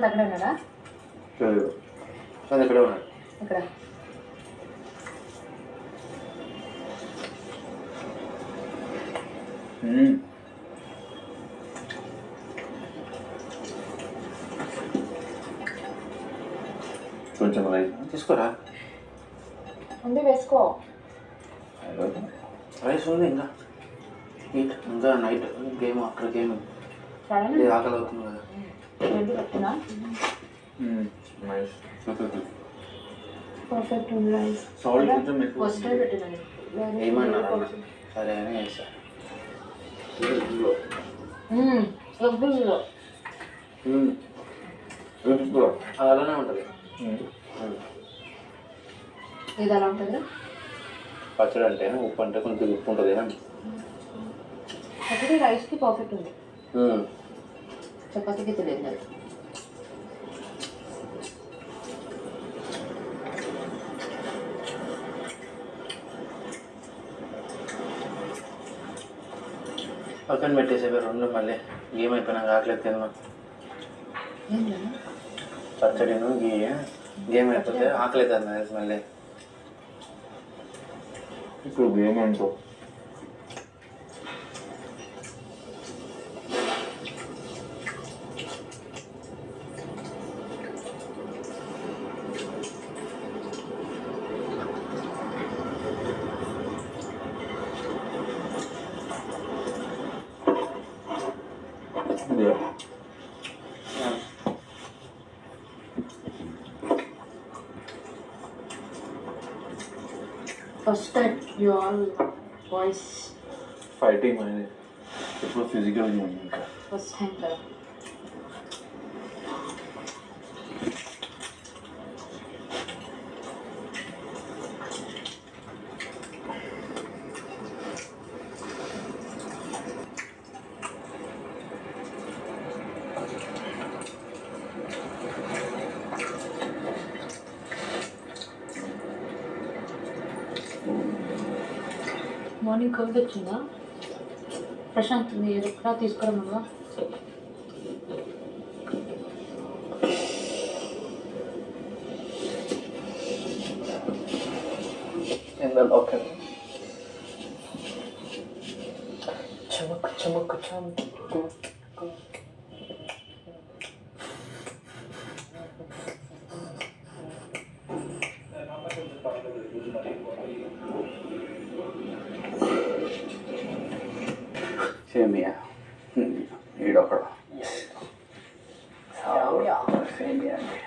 అక్కడ ఉన్నాడా? ఇక్కడ ఉన్నాడు. ఇక్కడ కొంచెం రైస్ తీసుకోరా. ఉంది, వేసుకో. రైస్ ఉంది ఇంకా ఇంకా నైట్ గేమ్ ఆఫ్టర్ గేమ్ ఆకలి అవుతుంది కదా. పెట్టినా పర్ఫెక్ట్ ఉంది రైస్. సాల్ట్ కొంచెం ఎక్కువ ఫస్ట్ టైం పెట్టినా ఏమన్నారు సరే అని వేసా. అలానే ఉంటుంది. ఇది ఎలా ఉంటుంది? పచ్చడి అంటే ఉప్పు అంటే కొంచెం ఉప్పు ఉంటుంది. పచ్చడి రైస్కి పర్ఫెక్ట్ ఉంది, చపాతీకి తెలియదు అది. పక్కన పెట్టేసే రెండు మళ్ళీ గేమ్ అయిపోయినాక ఆకలేదు తిన్నాం. పచ్చడిను గేమ్ అయిపోతే ఆకలేదు అన్న మళ్ళీ. ఇప్పుడు గేమ్ ఏంటో first time you all boys fighting అనేది ఇప్పుడు ఫిజికల్ గేమ్ ఇంకా ఫస్ట్ టైం కదా. మార్నింగ్ కోవిడ్ వచ్చిందా? ప్రశాంత్ మీరు ఎక్కడ తీసుకురమ్మా. ఓకే చమక్ చమక్ చమక్. సేమియా ఈడొకడు సేమియా అండి.